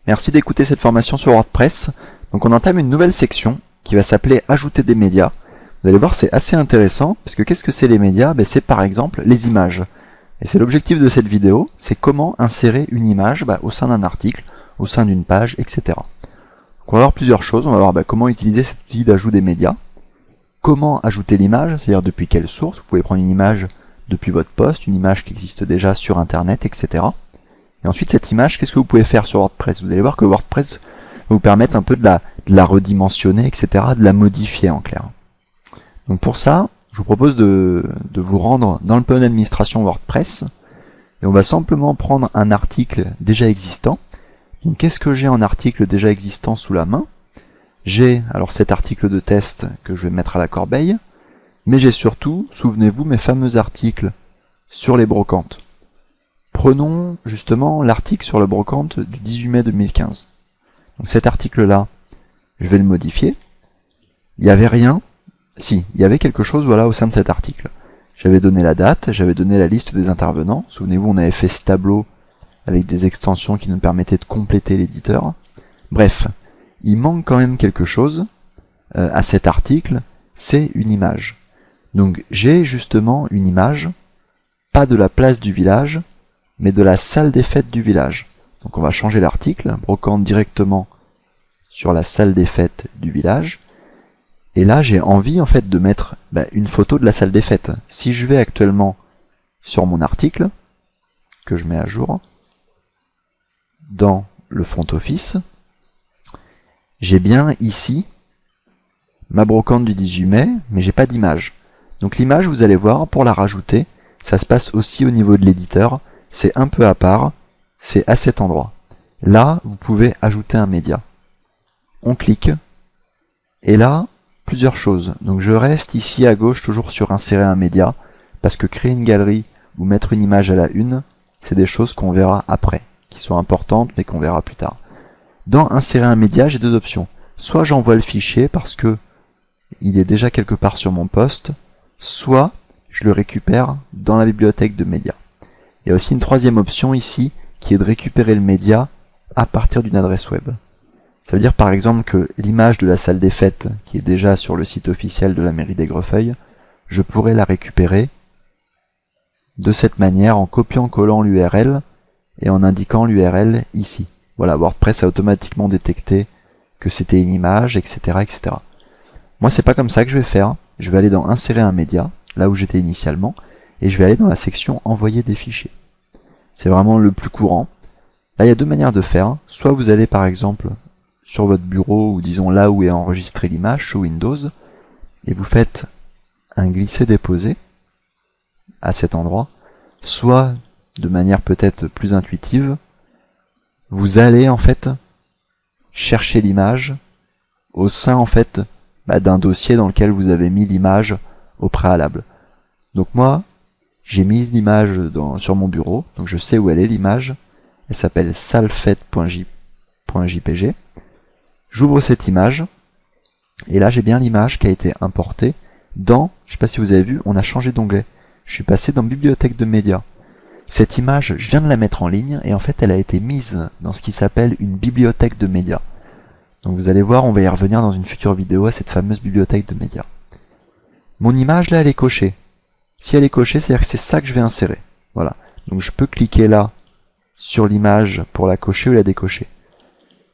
Merci d'écouter cette formation sur WordPress. Donc on entame une nouvelle section qui va s'appeler Ajouter des médias. Vous allez voir, c'est assez intéressant, parce que qu'est-ce que c'est les médias? C'est par exemple les images. Et c'est l'objectif de cette vidéo, c'est comment insérer une image au sein d'un article, au sein d'une page, etc. Donc on va voir plusieurs choses. On va voir comment utiliser cet outil d'ajout des médias, comment ajouter l'image, c'est-à-dire depuis quelle source. Vous pouvez prendre une image depuis votre poste, une image qui existe déjà sur Internet, etc. Et ensuite, cette image, qu'est-ce que vous pouvez faire sur WordPress? Vous allez voir que WordPress va vous permettre un peu de la redimensionner, etc., de la modifier en clair. Donc pour ça, je vous propose de vous rendre dans le panneau d'administration WordPress, et on va simplement prendre un article déjà existant. Donc qu'est-ce que j'ai en article déjà existant sous la main? J'ai alors cet article de test que je vais mettre à la corbeille, mais j'ai surtout, souvenez-vous, mes fameux articles sur les brocantes. Prenons justement l'article sur le brocante du 18 mai 2015. Donc cet article-là, je vais le modifier. Il n'y avait rien. Si, il y avait quelque chose au sein de cet article. J'avais donné la date, j'avais donné la liste des intervenants. Souvenez-vous, on avait fait ce tableau avec des extensions qui nous permettaient de compléter l'éditeur. Bref, il manque quand même quelque chose à cet article, c'est une image. Donc j'ai justement une image, pas de la place du village, mais de la salle des fêtes du village. Donc on va changer l'article, brocante directement sur la salle des fêtes du village. Et là j'ai envie en fait de mettre une photo de la salle des fêtes. Si je vais actuellement sur mon article, que je mets à jour, dans le front office, j'ai bien ici ma brocante du 18 mai, mais j'ai pas d'image. Donc l'image, vous allez voir, pour la rajouter, ça se passe aussi au niveau de l'éditeur. C'est un peu à part, c'est à cet endroit. Là, vous pouvez ajouter un média. On clique, et là, plusieurs choses. Donc je reste ici à gauche, toujours sur insérer un média, parce que créer une galerie ou mettre une image à la une, c'est des choses qu'on verra après, qui sont importantes, mais qu'on verra plus tard. Dans insérer un média, j'ai deux options. Soit j'envoie le fichier parce que il est déjà quelque part sur mon poste, soit je le récupère dans la bibliothèque de médias. Il y a aussi une troisième option ici, qui est de récupérer le média à partir d'une adresse web. Ça veut dire par exemple que l'image de la salle des fêtes, qui est déjà sur le site officiel de la mairie d'Aigrefeuille, je pourrais la récupérer de cette manière en copiant-collant l'URL et en indiquant l'URL ici. Voilà, WordPress a automatiquement détecté que c'était une image, etc., etc. Moi, c'est pas comme ça que je vais faire. Je vais aller dans Insérer un média, là où j'étais initialement, et je vais aller dans la section Envoyer des fichiers. C'est vraiment le plus courant. Là, il y a deux manières de faire. Soit vous allez par exemple sur votre bureau, ou disons là où est enregistrée l'image, sous Windows, et vous faites un glisser-déposer à cet endroit. Soit, de manière peut-être plus intuitive, vous allez en fait chercher l'image au sein en fait d'un dossier dans lequel vous avez mis l'image au préalable. Donc moi, j'ai mis l'image sur mon bureau, donc je sais où elle est l'image. Elle s'appelle salfête.jpg. J'ouvre cette image, et là j'ai bien l'image qui a été importée dans, je ne sais pas si vous avez vu, on a changé d'onglet. Je suis passé dans Bibliothèque de médias. Cette image, je viens de la mettre en ligne, et en fait elle a été mise dans ce qui s'appelle une bibliothèque de médias. Donc vous allez voir, on va y revenir dans une future vidéo à cette fameuse bibliothèque de médias. Mon image là, elle est cochée. Si elle est cochée, c'est-à-dire que c'est ça que je vais insérer. Voilà. Donc je peux cliquer là sur l'image pour la cocher ou la décocher.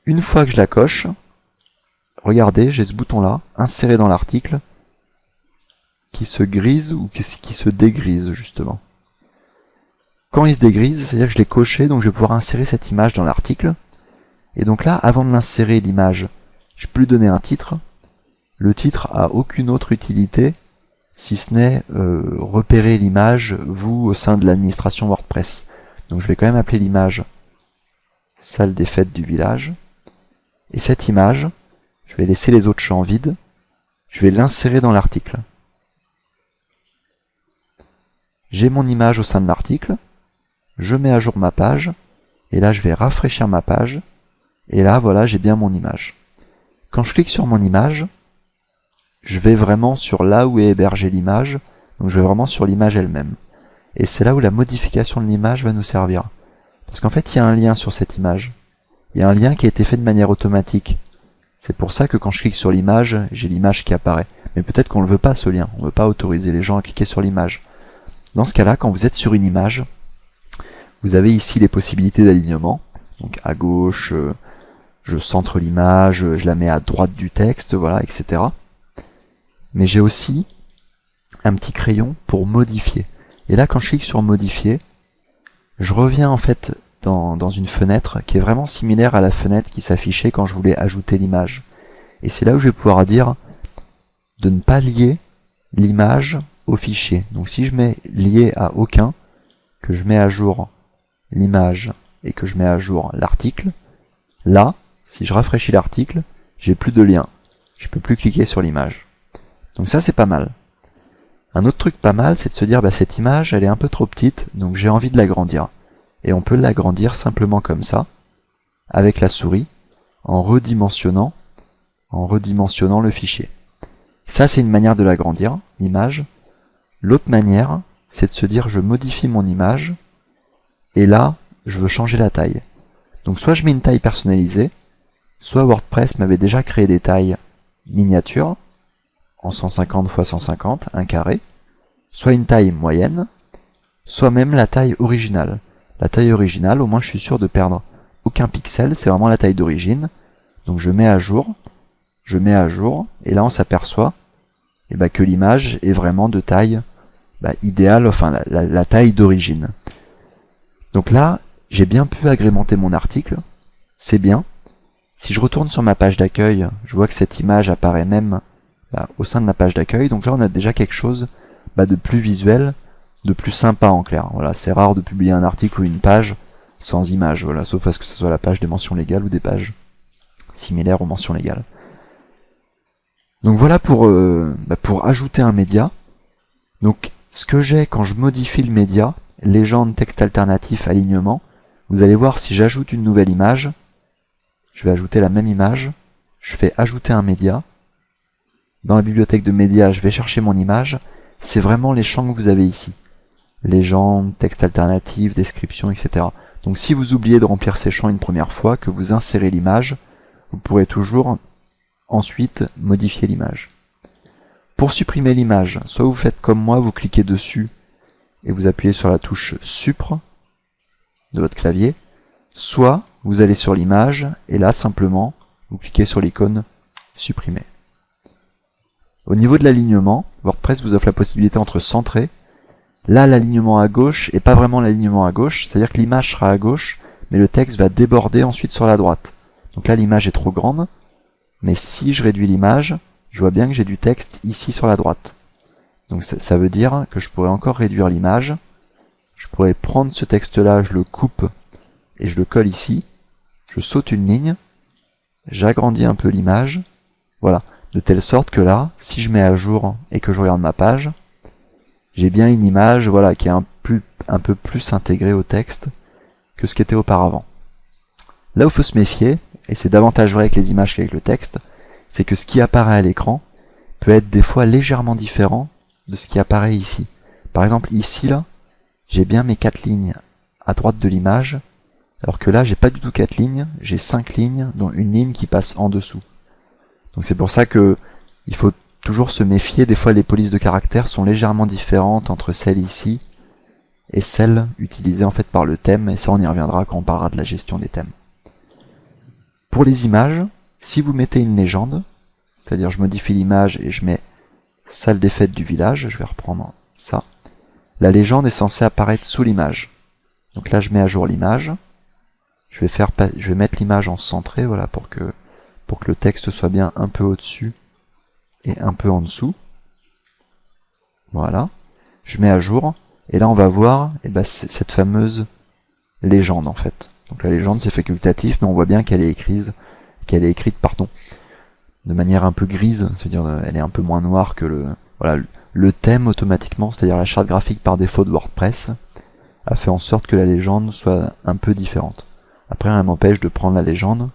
Une fois que je la coche, regardez, j'ai ce bouton là, insérer dans l'article, qui se grise ou qui se dégrise justement. Quand il se dégrise, c'est-à-dire que je l'ai coché, donc je vais pouvoir insérer cette image dans l'article. Et donc là, avant de l'insérer, l'image, je peux lui donner un titre. Le titre a aucune autre utilité, si ce n'est repérer l'image, vous, au sein de l'administration WordPress. Donc je vais quand même appeler l'image salle des fêtes du village. Et cette image, je vais laisser les autres champs vides, je vais l'insérer dans l'article. J'ai mon image au sein de l'article, je mets à jour ma page, et là je vais rafraîchir ma page, et là voilà, j'ai bien mon image. Quand je clique sur mon image, je vais vraiment sur là où est hébergée l'image, donc je vais vraiment sur l'image elle-même. Et c'est là où la modification de l'image va nous servir. Parce qu'en fait, il y a un lien sur cette image. il y a un lien qui a été fait de manière automatique. C'est pour ça que quand je clique sur l'image, j'ai l'image qui apparaît. Mais peut-être qu'on ne le veut pas ce lien, on ne veut pas autoriser les gens à cliquer sur l'image. Dans ce cas-là, quand vous êtes sur une image, vous avez ici les possibilités d'alignement. Donc à gauche, je centre l'image, je la mets à droite du texte, voilà, etc. Mais j'ai aussi un petit crayon pour modifier. Et là, quand je clique sur modifier, je reviens en fait dans une fenêtre qui est vraiment similaire à la fenêtre qui s'affichait quand je voulais ajouter l'image. Et c'est là où je vais pouvoir dire de ne pas lier l'image au fichier. Donc si je mets lié à aucun, que je mets à jour l'image et que je mets à jour l'article, là, si je rafraîchis l'article, j'ai plus de lien. Je peux plus cliquer sur l'image. Donc ça, c'est pas mal. Un autre truc pas mal, c'est de se dire, bah, cette image, elle est un peu trop petite, donc j'ai envie de l'agrandir. Et on peut l'agrandir simplement comme ça, avec la souris, en redimensionnant le fichier. Ça, c'est une manière de l'agrandir, l'image. L'autre manière, c'est de se dire, je modifie mon image, et là, je veux changer la taille. Donc soit je mets une taille personnalisée, soit WordPress m'avait déjà créé des tailles miniatures, en 150 x 150, un carré, soit une taille moyenne, soit même la taille originale. La taille originale, au moins je suis sûr de perdre aucun pixel, c'est vraiment la taille d'origine. Donc je mets à jour, et là on s'aperçoit que l'image est vraiment de taille idéale, enfin la taille d'origine. Donc là, j'ai bien pu agrémenter mon article, c'est bien. Si je retourne sur ma page d'accueil, je vois que cette image apparaît même au sein de la page d'accueil. Donc là, on a déjà quelque chose de plus visuel, de plus sympa en clair. Voilà, c'est rare de publier un article ou une page sans image, voilà, sauf à ce que ce soit la page des mentions légales ou des pages similaires aux mentions légales. Donc voilà pour ajouter un média. Donc ce que j'ai quand je modifie le média, légende, texte alternatif, alignement, vous allez voir si j'ajoute une nouvelle image, je vais ajouter la même image, je fais ajouter un média. Dans la bibliothèque de médias, je vais chercher mon image, c'est vraiment les champs que vous avez ici. Légende, texte alternatif, description, etc. Donc si vous oubliez de remplir ces champs une première fois, que vous insérez l'image, vous pourrez toujours ensuite modifier l'image. Pour supprimer l'image, soit vous faites comme moi, vous cliquez dessus et vous appuyez sur la touche Supr de votre clavier, soit vous allez sur l'image et là simplement vous cliquez sur l'icône Supprimer. Au niveau de l'alignement, WordPress vous offre la possibilité entre centrer. Là, l'alignement à gauche et pas vraiment l'alignement à gauche, c'est-à-dire que l'image sera à gauche, mais le texte va déborder ensuite sur la droite. Donc là, l'image est trop grande, mais si je réduis l'image, je vois bien que j'ai du texte ici sur la droite. Donc ça veut dire que je pourrais encore réduire l'image. Je pourrais prendre ce texte-là, je le coupe et je le colle ici. Je saute une ligne, j'agrandis un peu l'image, voilà, de telle sorte que là, si je mets à jour et que je regarde ma page, j'ai bien une image voilà, qui est un peu plus intégrée au texte que ce qui était auparavant. Là où il faut se méfier, et c'est davantage vrai avec les images qu'avec le texte, c'est que ce qui apparaît à l'écran peut être des fois légèrement différent de ce qui apparaît ici. Par exemple, ici, là, j'ai bien mes 4 lignes à droite de l'image, alors que là, j'ai pas du tout 4 lignes, j'ai 5 lignes, dont une ligne qui passe en dessous. Donc c'est pour ça que il faut toujours se méfier, des fois les polices de caractères sont légèrement différentes entre celles ici et celles utilisées en fait par le thème, et ça on y reviendra quand on parlera de la gestion des thèmes. Pour les images, si vous mettez une légende, c'est-à-dire je modifie l'image et je mets salle des fêtes du village, je vais reprendre ça, la légende est censée apparaître sous l'image. Donc là je mets à jour l'image, je vais mettre l'image en centré, voilà, pour que le texte soit bien un peu au-dessus et un peu en dessous. Voilà. Je mets à jour, et là on va voir cette fameuse légende en fait. Donc la légende c'est facultatif, mais on voit bien qu'elle est écrite, de manière un peu grise, c'est-à-dire elle est un peu moins noire que le thème automatiquement, c'est-à-dire la charte graphique par défaut de WordPress, a fait en sorte que la légende soit un peu différente. Après, rien m'empêche de prendre la légende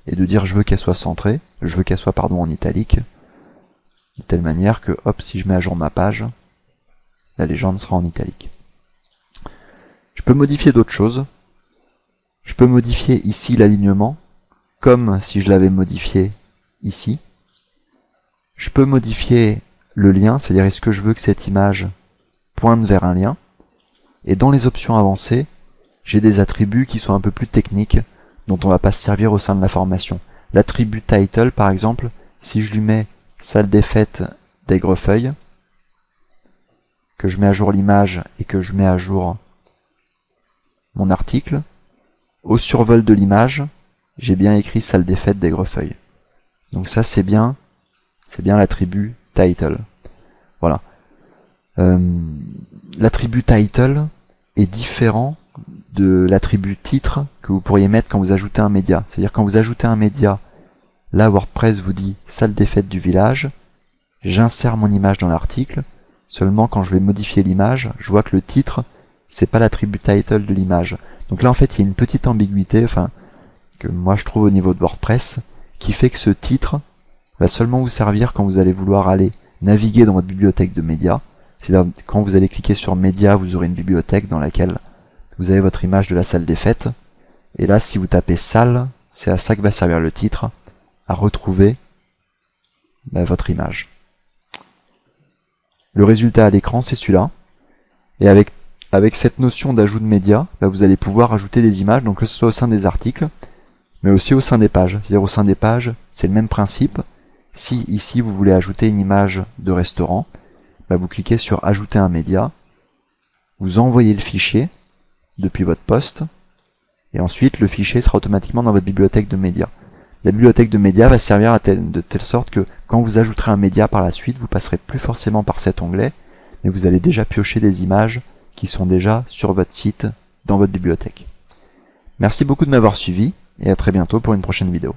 et de dire je veux qu'elle soit centrée, je veux qu'elle soit en italique, de telle manière que hop, si je mets à jour ma page, la légende sera en italique. Je peux modifier d'autres choses. Je peux modifier ici l'alignement. comme si je l'avais modifié ici. Je peux modifier le lien, c'est-à-dire est-ce que je veux que cette image pointe vers un lien. Et dans les options avancées, j'ai des attributs qui sont un peu plus techniques, dont on va pas se servir au sein de la formation. L'attribut title, par exemple, si je lui mets salle des fêtes d'Aigrefeuille, que je mets à jour l'image et que je mets à jour mon article, au survol de l'image, j'ai bien écrit salle des fêtes d'Aigrefeuille. Donc ça c'est bien l'attribut title. Voilà. L'attribut title est différent de l'attribut titre que vous pourriez mettre quand vous ajoutez un média. C'est-à-dire quand vous ajoutez un média, là WordPress vous dit salle des fêtes du village, j'insère mon image dans l'article, seulement quand je vais modifier l'image, je vois que le titre, c'est pas l'attribut title de l'image. Donc là en fait il y a une petite ambiguïté, que moi je trouve au niveau de WordPress, qui fait que ce titre va seulement vous servir quand vous allez vouloir aller naviguer dans votre bibliothèque de médias. C'est-à-dire quand vous allez cliquer sur médias, vous aurez une bibliothèque dans laquelle vous avez votre image de la salle des fêtes. Et là, si vous tapez salle, c'est à ça que va servir le titre, à retrouver votre image. Le résultat à l'écran, c'est celui-là. Et avec cette notion d'ajout de médias, vous allez pouvoir ajouter des images, donc que ce soit au sein des articles, mais aussi au sein des pages. C'est-à-dire au sein des pages, c'est le même principe. Si ici vous voulez ajouter une image de restaurant, vous cliquez sur ajouter un média, vous envoyez le fichier depuis votre poste, et ensuite le fichier sera automatiquement dans votre bibliothèque de médias. La bibliothèque de médias va servir de telle sorte que quand vous ajouterez un média par la suite, vous passerez plus forcément par cet onglet, mais vous allez déjà piocher des images qui sont déjà sur votre site, dans votre bibliothèque. Merci beaucoup de m'avoir suivi, et à très bientôt pour une prochaine vidéo.